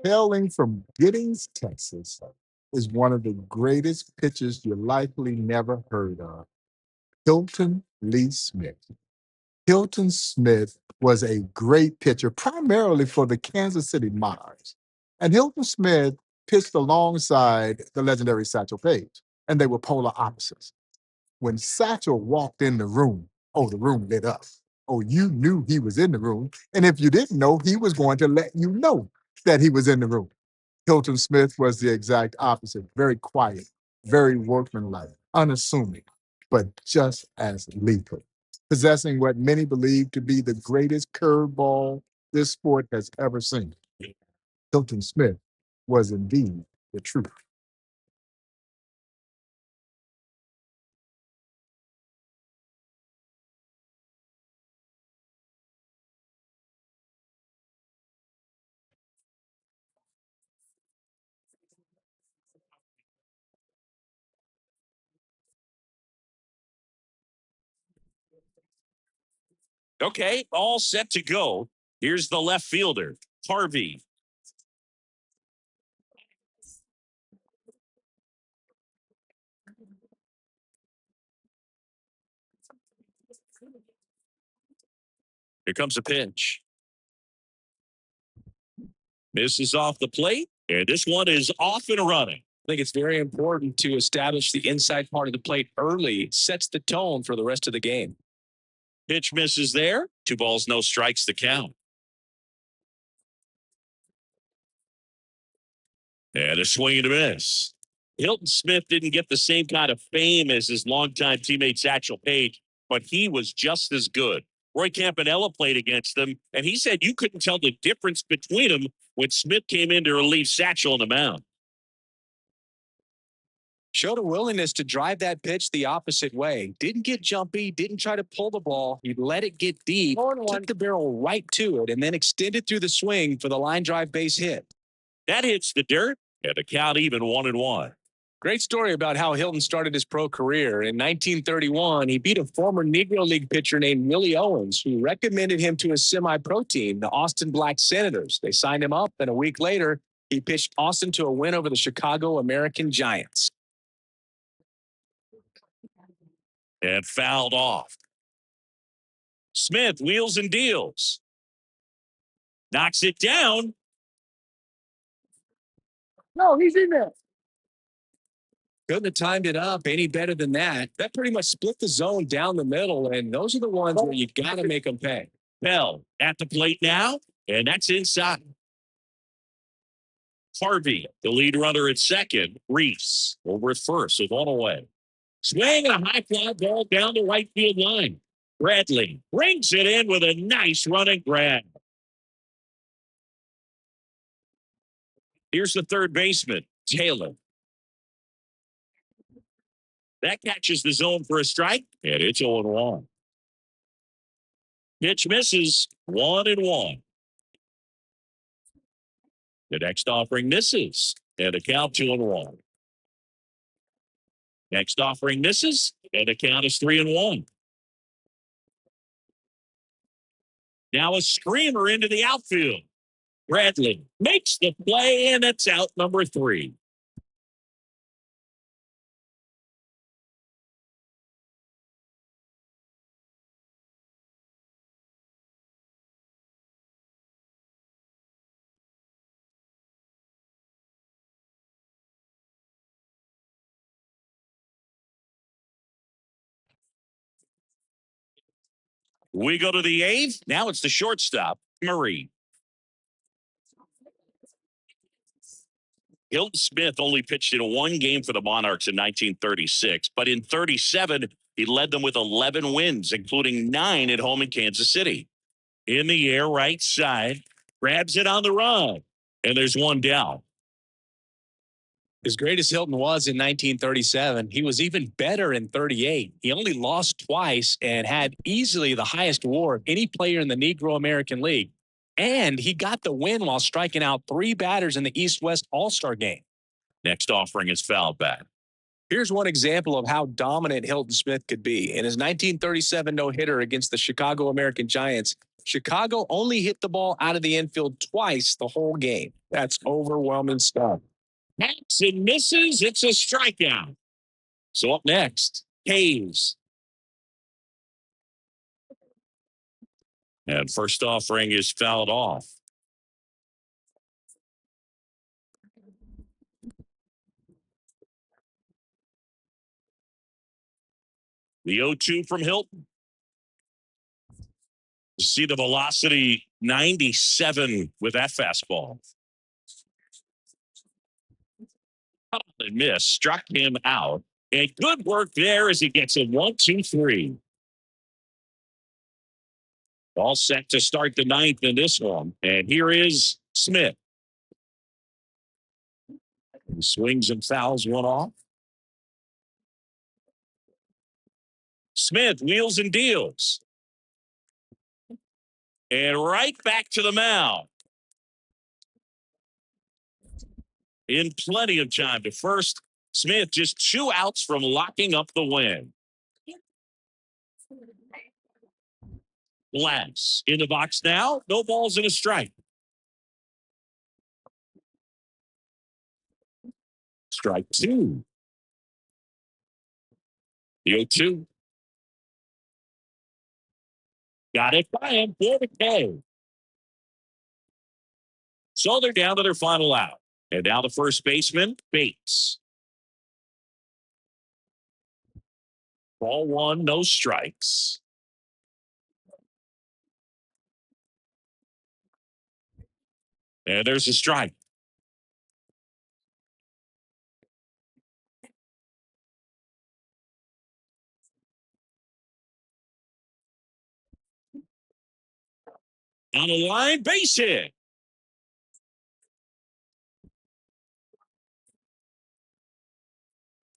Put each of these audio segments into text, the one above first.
Hailing from Giddings, Texas, is one of the greatest pitchers you likely never heard of, Hilton Lee Smith. Hilton Smith was a great pitcher, primarily for the Kansas City Monarchs. And Hilton Smith pitched alongside the legendary Satchel Paige, and they were polar opposites. When Satchel walked in the room, oh, the room lit up. Oh, you knew he was in the room. And if you didn't know, he was going to let you know that he was in the room. Hilton Smith was the exact opposite, very quiet, very workmanlike, unassuming, but just as lethal, possessing what many believe to be the greatest curveball this sport has ever seen. Hilton Smith was indeed the truth. Okay, all set to go. Here's the left fielder, Harvey. Here comes a pitch. Misses off the plate, and this one is off and running. I think it's very important to establish the inside part of the plate early, sets the tone for the rest of the game. Pitch misses there. 2 balls, no strikes, the count. And a swing and a miss. Hilton Smith didn't get the same kind of fame as his longtime teammate Satchel Paige, but he was just as good. Roy Campanella played against them, and he said you couldn't tell the difference between them when Smith came in to relieve Satchel on the mound. Showed a willingness to drive that pitch the opposite way. Didn't get jumpy, didn't try to pull the ball. He let it get deep, took the barrel right to it, and then extended through the swing for the line drive base hit. That hits the dirt, and the count even 1-1. Great story about how Hilton started his pro career. In 1931, he beat a former Negro League pitcher named Willie Owens, who recommended him to his semi-pro team, the Austin Black Senators. They signed him up, and a week later, he pitched Austin to a win over the Chicago American Giants. And fouled off. Smith wheels and deals. Knocks it down. No, he's in there. Couldn't have timed it up any better than that. That pretty much split the zone down the middle, and those are the ones where you got to make them pay. Bell at the plate now, and that's inside. Harvey, the lead runner at second. Reese over at first with 1 away. Swing and a high fly ball down the right field line. Bradley brings it in with a nice running grab. Here's the third baseman, Taylor. That catches the zone for a strike, and it's 0-1. Pitch misses, 1-1. The next offering misses, and a count 2-1. Next offering misses, and the count is 3-1. Now a screamer into the outfield. Bradley makes the play, and it's out number 3. We go to the 8th. Now it's the shortstop, Murray. Hilton Smith only pitched in 1 game for the Monarchs in 1936, but in 37, he led them with 11 wins, including 9 at home in Kansas City. In the air, right side, grabs it on the run, and there's 1 down. As great as Hilton was in 1937, he was even better in 38. He only lost twice and had easily the highest WAR of any player in the Negro American League. And he got the win while striking out 3 batters in the East-West All-Star game. Next offering is fouled back. Here's one example of how dominant Hilton Smith could be. In his 1937 no-hitter against the Chicago American Giants, Chicago only hit the ball out of the infield twice the whole game. That's overwhelming stuff. Hacks and misses. It's a strikeout. So up next, Hayes. And first offering is fouled off. The 0-2 from Hilton. You see the velocity 97 with that fastball. And miss, struck him out. And good work there as he gets a 1-2-3. All set to start the ninth in this one. And here is Smith. He swings and fouls one off. Smith wheels and deals. And right back to the mound. In plenty of time to first. Smith just 2 outs from locking up the win. Glass in the box now. No balls and a strike. Strike 2. The 0-2. Got it by him for the K. So they're down to their final out. And now the first baseman, Bates. Ball 1, no strikes. And there's a strike. On the line, base hit.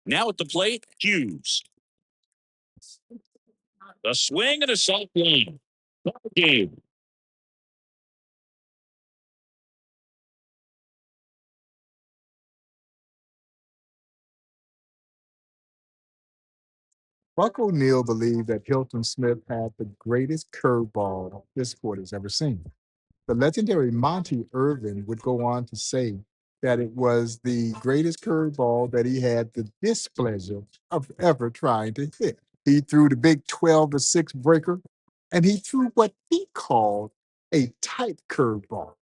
Now at the plate, Hughes. A swing and a soft line. Game. Buck O'Neill believed that Hilton Smith had the greatest curveball this sport has ever seen. The legendary Monty Irvin would go on to say that it was the greatest curveball that he had the displeasure of ever trying to hit. He threw the big 12-6 breaker, and he threw what he called a tight curveball,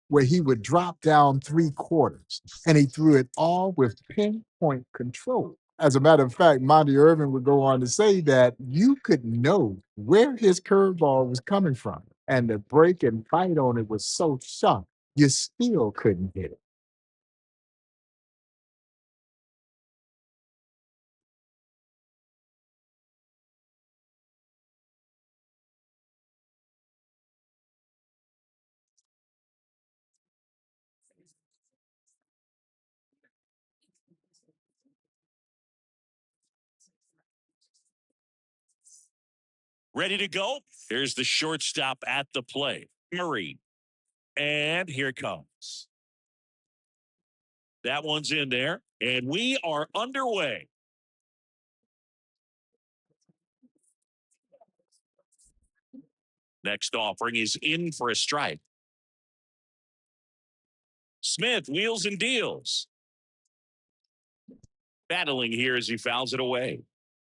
where he would drop down 3/4, and he threw it all with pinpoint control. As a matter of fact, Monty Irvin would go on to say that you could know where his curveball was coming from, and the break and bite on it was so sharp, you still couldn't hit it. Ready to go? Here's the shortstop at the plate, Murray. And here it comes. That one's in there, and we are underway. Next offering is in for a strike. Smith wheels and deals. Battling here as he fouls it away.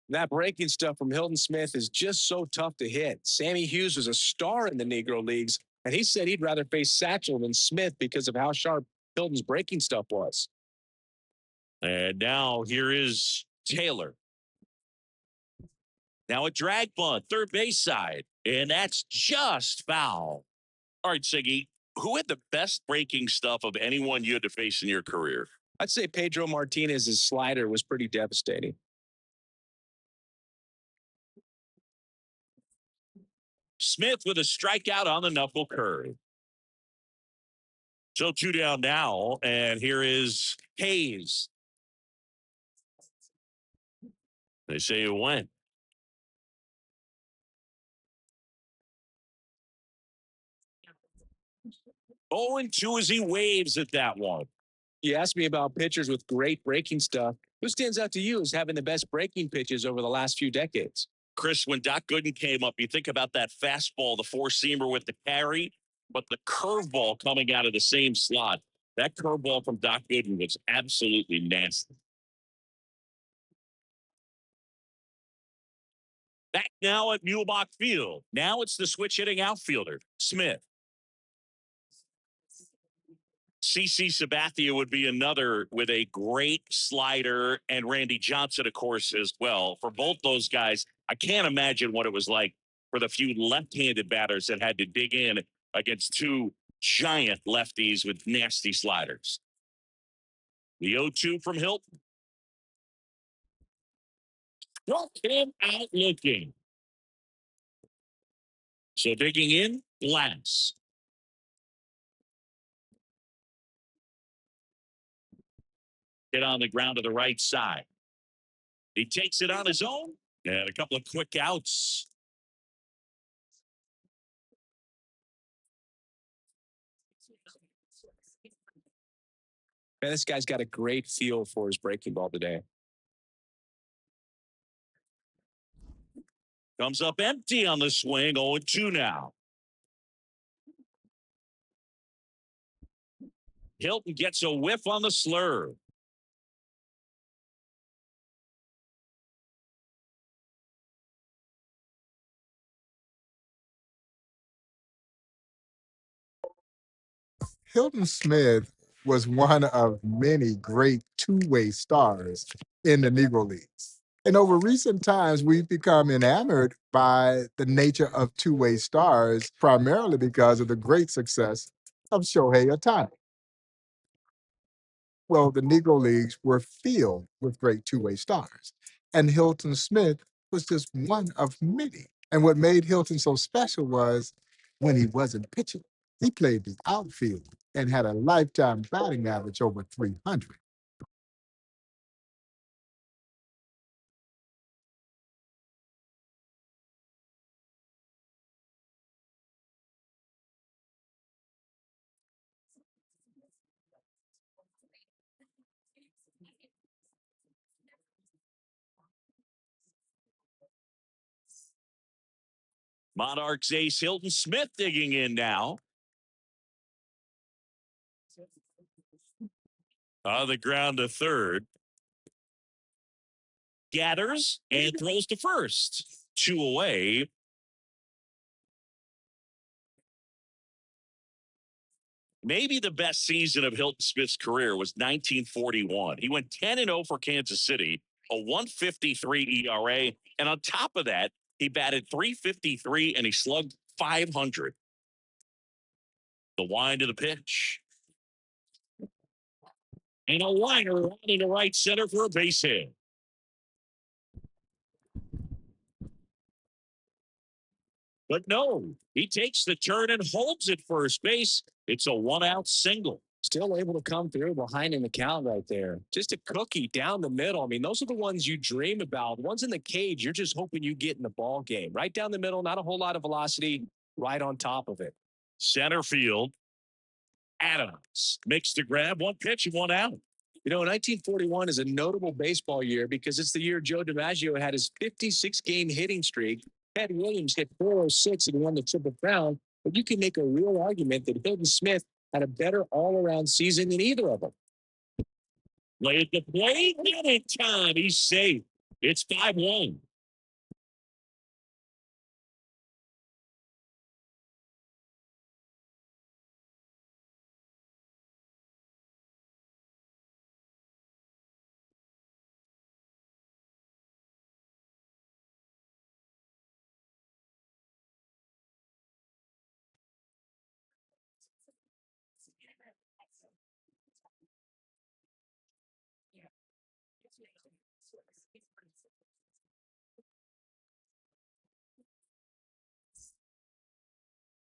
That breaking stuff from Hilton Smith is just so tough to hit. Sammy Hughes was a star in the Negro leagues, and he said he'd rather face Satchel than Smith because of how sharp Hilton's breaking stuff was. And now here is Taylor. Now a drag bunt, third base side, and that's just foul. All right, Siggy, who had the best breaking stuff of anyone you had to face in your career? I'd say Pedro Martinez's slider was pretty devastating. Smith with a strikeout on the knuckle curve. So 2 down now, and here is Hayes. They say it went. Oh, and 2 as he waves at that one. You asked me about pitchers with great breaking stuff. Who stands out to you as having the best breaking pitches over the last few decades? Chris, when Doc Gooden came up, you think about that fastball, the four-seamer with the carry, but the curveball coming out of the same slot. That curveball from Doc Gooden was absolutely nasty. Back now at Muehlbach Field. Now it's the switch-hitting outfielder, Smith. CC Sabathia would be another with a great slider, and Randy Johnson, of course, as well. For both those guys, I can't imagine what it was like for the few left-handed batters that had to dig in against two giant lefties with nasty sliders. The 0-2 from Hilton. Struck him out looking. So digging in, Glass. Hit on the ground to the right side. He takes it on his own, and a couple of quick outs. Man, this guy's got a great feel for his breaking ball today. Comes up empty on the swing, 0-2 now. Hilton gets a whiff on the slur. Hilton Smith was one of many great two-way stars in the Negro Leagues. And over recent times, we've become enamored by the nature of two-way stars, primarily because of the great success of Shohei Ohtani. Well, the Negro Leagues were filled with great two-way stars, and Hilton Smith was just one of many. And what made Hilton so special was when he wasn't pitching, he played the outfield and had a lifetime batting average over 300. Monarchs ace Hilton Smith digging in now. On the ground to third. Gathers and throws to first. 2 away. Maybe the best season of Hilton Smith's career was 1941. He went 10-0 for Kansas City, a 1.53 ERA, and on top of that, he batted .353 and he slugged .500. The wind to the pitch. And a liner running into right center for a base hit. But no, he takes the turn and holds it first base. It's a 1-out single. Still able to come through behind in the count right there. Just a cookie down the middle. I mean, those are the ones you dream about. The ones in the cage, you're just hoping you get in the ball game. Right down the middle, not a whole lot of velocity, right on top of it. Center field. Adams makes the grab, 1 pitch and 1 out. You know, 1941 is a notable baseball year because it's the year Joe DiMaggio had his 56-game hitting streak. Ted Williams hit 406 and won the Triple Crown. But you can make a real argument that Hilton Smith had a better all-around season than either of them. Play at the plate, not in time. He's safe. It's 5-1.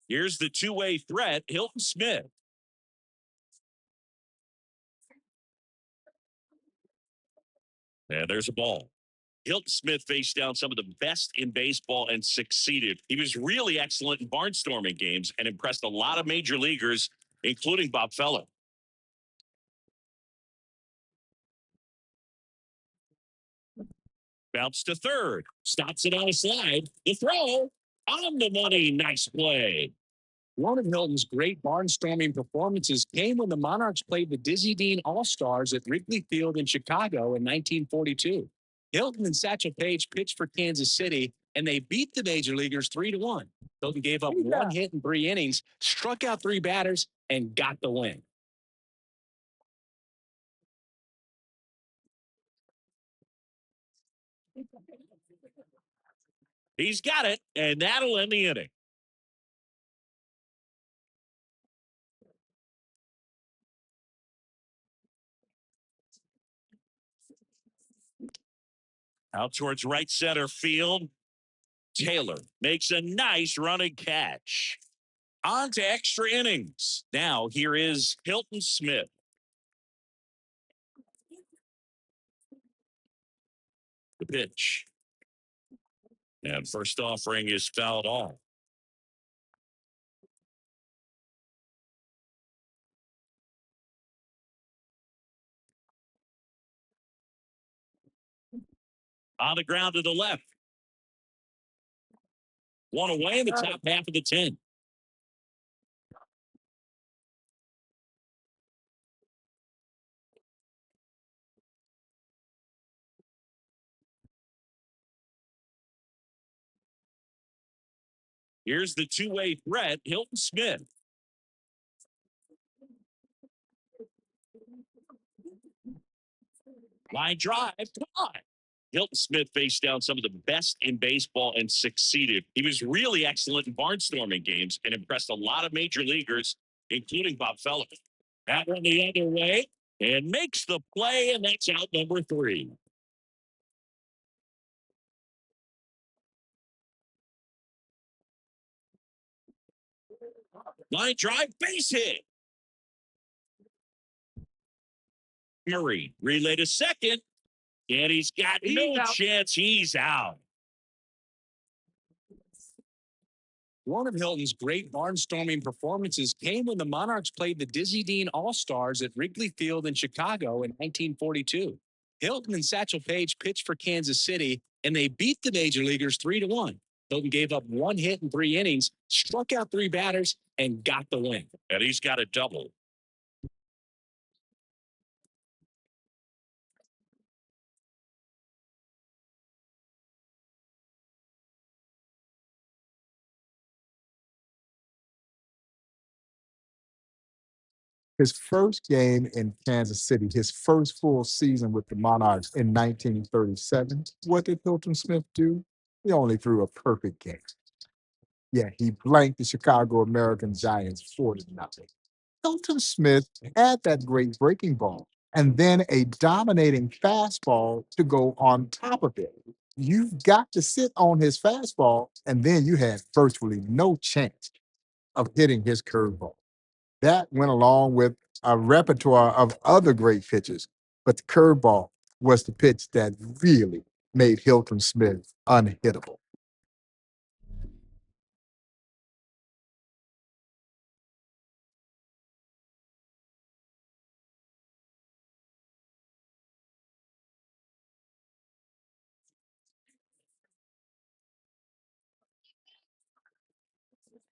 Here's the two-way threat, Hilton Smith. And there's a ball. Hilton Smith faced down some of the best in baseball and succeeded. He was really excellent in barnstorming games and impressed a lot of major leaguers, including Bob Feller. Bounce to third. Stops it on a slide. The throw on the money. Nice play. One of Hilton's great barnstorming performances came when the Monarchs played the Dizzy Dean All-Stars at Wrigley Field in Chicago in 1942. Hilton and Satchel Paige pitched for Kansas City, and they beat the major leaguers 3-1. Hilton gave up one hit in 3 innings, struck out 3 batters, and got the win. He's got it, and that'll end the inning. Out towards right center field. Taylor makes a nice running catch. On to extra innings. Now here is Hilton Smith. The pitch. And first offering is fouled off. On the ground to the left. One away in the top half of the 10. Here's the two-way threat, Hilton Smith. Line drive, come on. Hilton Smith faced down some of the best in baseball and succeeded. He was really excellent in barnstorming games and impressed a lot of major leaguers, including Bob Feller. That one the other way and makes the play, and that's out number 3. Line drive, base hit. Murray relay to second, and he's got no chance. He's out. One of Hilton's great barnstorming performances came when the Monarchs played the Dizzy Dean All-Stars at Wrigley Field in Chicago in 1942. Hilton and Satchel Paige pitched for Kansas City, and they beat the major leaguers 3-1. Hilton gave up one hit in 3 innings, struck out 3 batters, and got the win. And he's got a double. His first game in Kansas City, his first full season with the Monarchs in 1937, what did Hilton Smith do? He only threw a perfect game. Yeah, he blanked the Chicago American Giants 4-0. Hilton Smith had that great breaking ball and then a dominating fastball to go on top of it. You've got to sit on his fastball, and then you had virtually no chance of hitting his curveball. That went along with a repertoire of other great pitches, but the curveball was the pitch that really made Hilton Smith unhittable.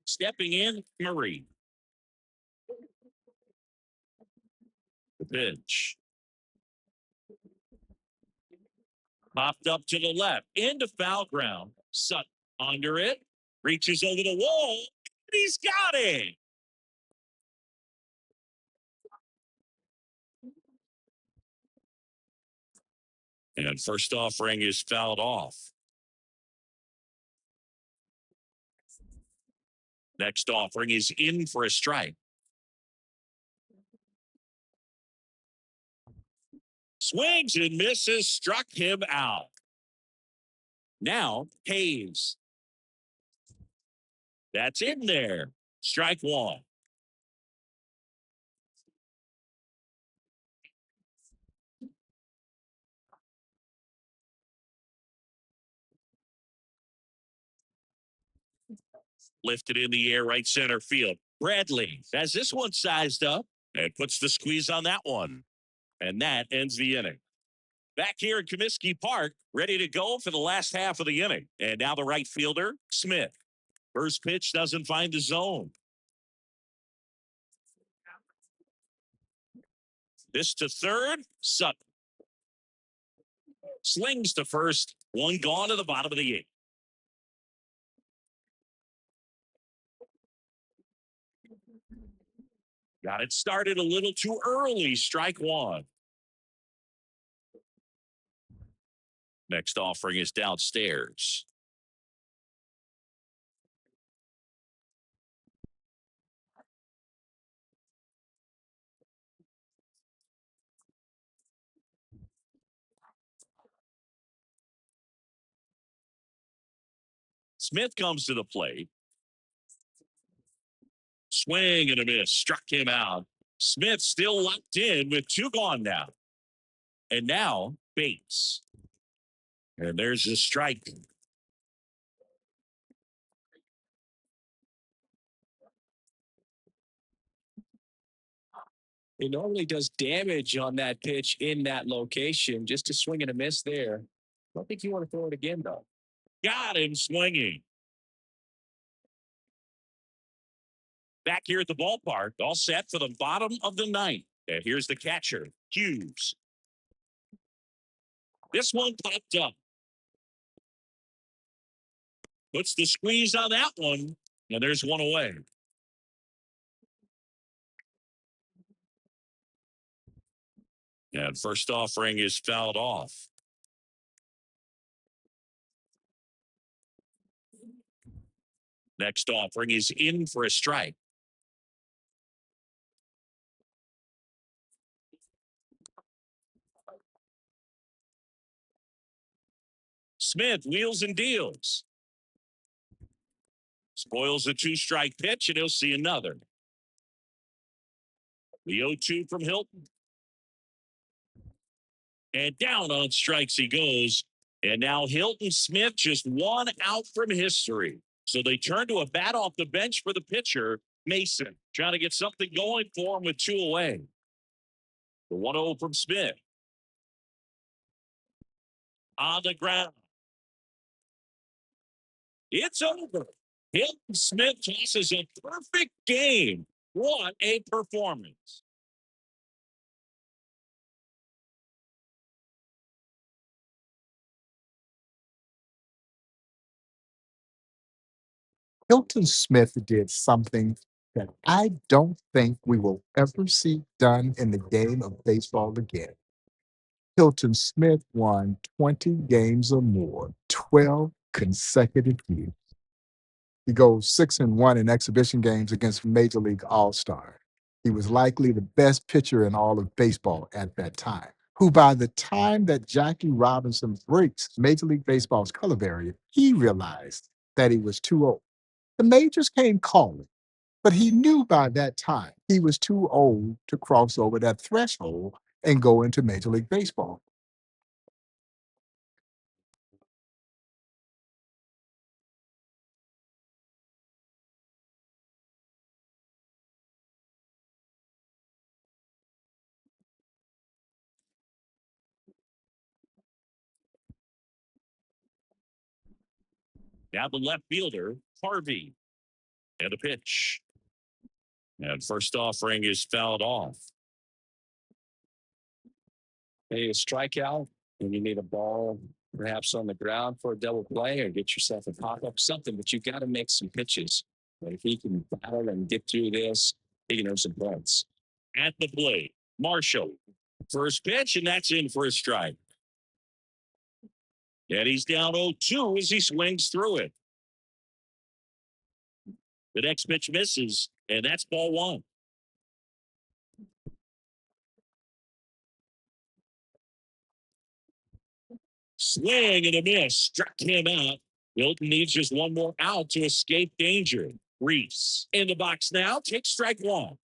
Stepping in, Murray. The pitch. Popped up to the left, into foul ground. Sutton under it, reaches over the wall, and he's got it. And first offering is fouled off. Next offering is in for a strike. Swings and misses, struck him out. Now, Hayes. That's in there. Strike 1. Lifted in the air, right center field. Bradley has this one sized up and puts the squeeze on that one. And that ends the inning. Back here at Comiskey Park, ready to go for the last half of the inning. And now the right fielder, Smith. First pitch doesn't find the zone. This to third, Sutton. Slings to first, one gone to the bottom of the eighth. Got it started a little too early, strike one. Next offering is downstairs. Smith comes to the plate. Swing and a miss. Struck him out. Smith still locked in with two gone now. And now Bates. And there's a strike. He normally does damage on that pitch in that location. Just a swing and a miss there. I don't think you want to throw it again, though. Got him swinging. Back here at the ballpark, all set for the bottom of the ninth. And here's the catcher, Hughes. This one popped up. Puts the squeeze on that one. And there's one away. And first offering is fouled off. Next offering is in for a strike. Smith wheels and deals. Spoils a two-strike pitch, and he'll see another. The 0-2 from Hilton. And down on strikes he goes. And now Hilton Smith just one out from history. So they turn to a bat off the bench for the pitcher, Mason, trying to get something going for him with two away. The 1-0 from Smith. On the ground. It's over. Hilton Smith tosses a perfect game. What a performance. Hilton Smith did something that I don't think we will ever see done in the game of baseball again. Hilton Smith won 20 games or more, 12 consecutive years. He goes 6-1 in exhibition games against Major League All-Star. He was likely the best pitcher in all of baseball at that time, who by the time that Jackie Robinson breaks Major League Baseball's color barrier, he realized that he was too old. The majors came calling, but he knew by that time he was too old to cross over that threshold and go into Major League Baseball. Now the left fielder, Harvey. And a pitch. And first offering is fouled off. Maybe a strikeout, and you need a ball perhaps on the ground for a double play or get yourself a pop-up, something, but you got to make some pitches. But if he can battle and get through this, he can earn some points. At the plate, Marshall. First pitch, and that's in for a strike. And he's down 0-2 as he swings through it. The next pitch misses, and that's ball one. Swing and a miss. Struck him out. Hilton needs just one more out to escape danger. Reese in the box now. Takes strike one.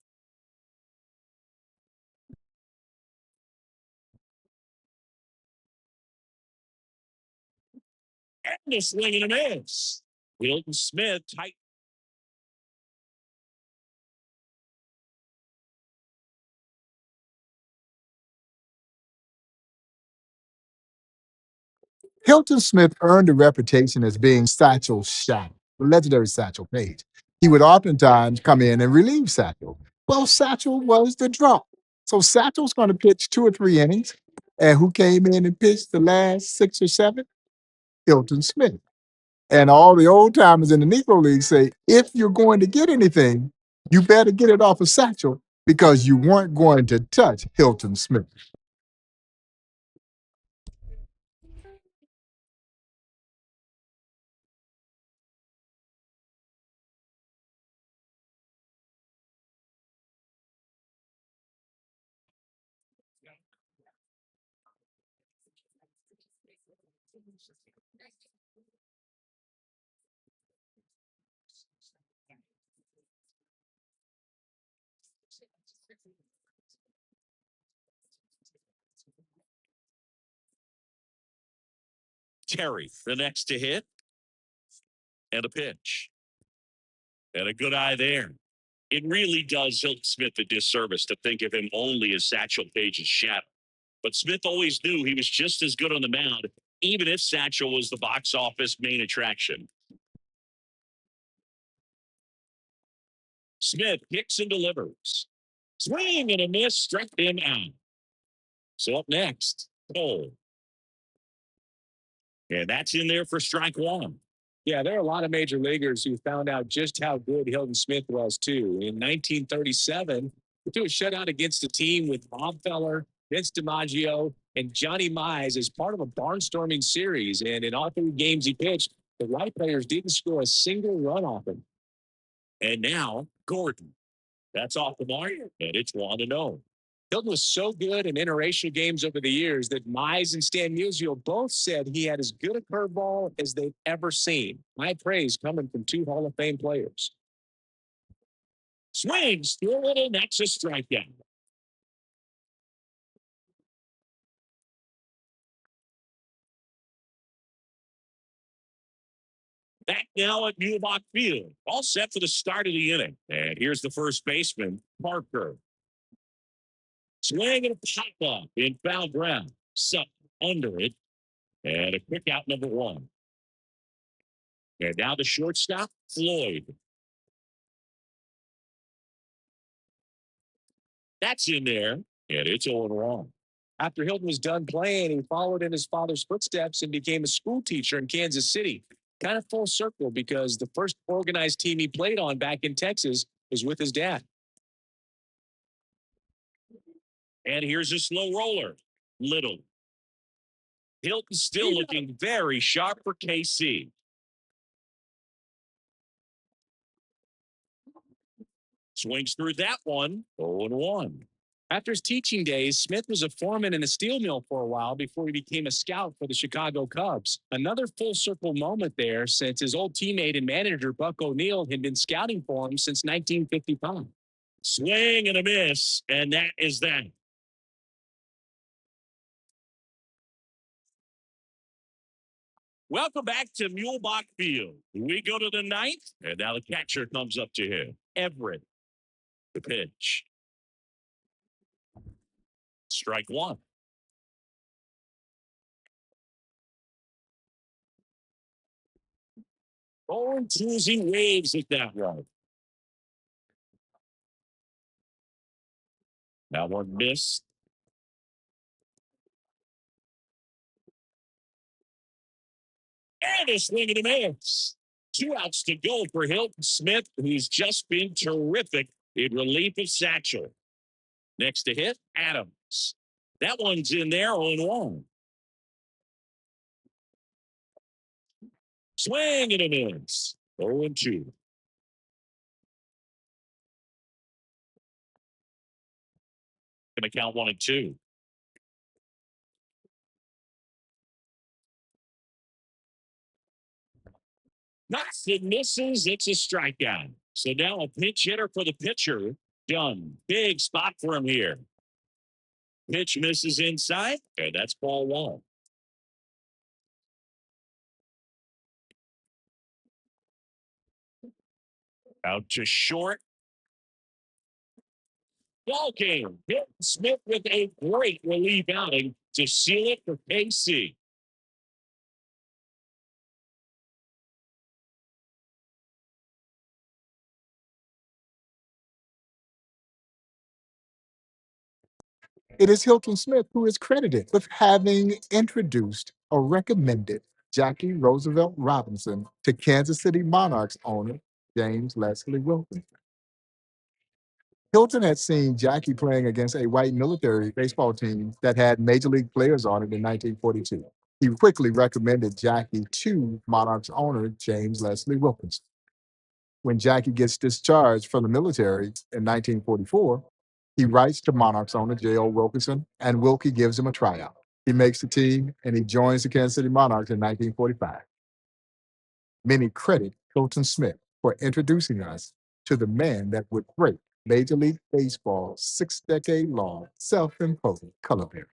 And a swing and a miss. Hilton Smith tight. Hilton Smith earned a reputation as being Satchel Shadow, the legendary Satchel Paige. He would oftentimes come in and relieve Satchel. Well, Satchel was the draw. So Satchel's going to pitch 2 or 3 innings. And who came in and pitched the last 6 or 7? Hilton Smith. And all the old timers in the Negro League say, if you're going to get anything, you better get it off of Satchel because you weren't going to touch Hilton Smith. Terry, the next to hit, and a pitch. And a good eye there. It really does Hilton Smith a disservice to think of him only as Satchel Paige's shadow. But Smith always knew he was just as good on the mound, even if Satchel was the box office main attraction. Smith kicks and delivers. Swing and a miss, struck him out. So up next, Cole. And that's in there for strike one. Yeah, there are a lot of major leaguers who found out just how good Hilton Smith was, too. In 1937, he threw a shutout against a team with Bob Feller, Vince DiMaggio, and Johnny Mize as part of a barnstorming series. And in all 3 games he pitched, the right players didn't score a single run off him. And now, Gordon. That's off the mark, and it's 1-0. Hilton was so good in interracial games over the years that Mize and Stan Musial both said he had as good a curveball as they've ever seen. High praise coming from 2 Hall of Fame players. Swings through it, and that's a strikeout. Back now at Muhlbach Field, all set for the start of the inning. And here's the first baseman, Parker. Swing and a pop up in foul ground. Sup under it. And a quick out number 1. And now the shortstop, Floyd. That's in there. And it's 0-1. After Hilton was done playing, he followed in his father's footsteps and became a school teacher in Kansas City. Kind of full circle because the first organized team he played on back in Texas was with his dad. And here's a slow roller. Little. Hilton still looking very sharp for KC. Swings through that one. 0-1. After his teaching days, Smith was a foreman in a steel mill for a while before he became a scout for the Chicago Cubs. Another full circle moment there since his old teammate and manager Buck O'Neill had been scouting for him since 1955. Swing and a miss, and that is that. Welcome back to Muhlbach Field. We go to the 9th, and now the catcher comes up to him. Everett, the pitch. Strike 1. Owen Tuesday waves it that way. That one missed. And a swing and a miss. 2 outs to go for Hilton Smith, who's just been terrific in relief of Satchel. Next to hit, Adams. That one's in there, 0-1. Swing and a miss. 0-2. Gonna count 1-2. Knocks and misses. It's a strikeout. So now a pinch hitter for the pitcher. Done. Big spot for him here. Pitch misses inside, and that's ball 1. Out to short. Ball game. Hilton Smith with a great relief outing to seal it for KC. It is Hilton Smith who is credited with having introduced or recommended Jackie Roosevelt Robinson to Kansas City Monarchs owner James Leslie Wilson. Hilton had seen Jackie playing against a white military baseball team that had major league players on it in 1942. He quickly recommended Jackie to Monarchs owner James Leslie Wilkinson. When Jackie gets discharged from the military in 1944, he writes to Monarchs owner J.O. Wilkinson, and Wilkie gives him a tryout. He makes the team and he joins the Kansas City Monarchs in 1945. Many credit Hilton Smith for introducing us to the man that would break Major League Baseball's 6-decade long self imposed color barrier.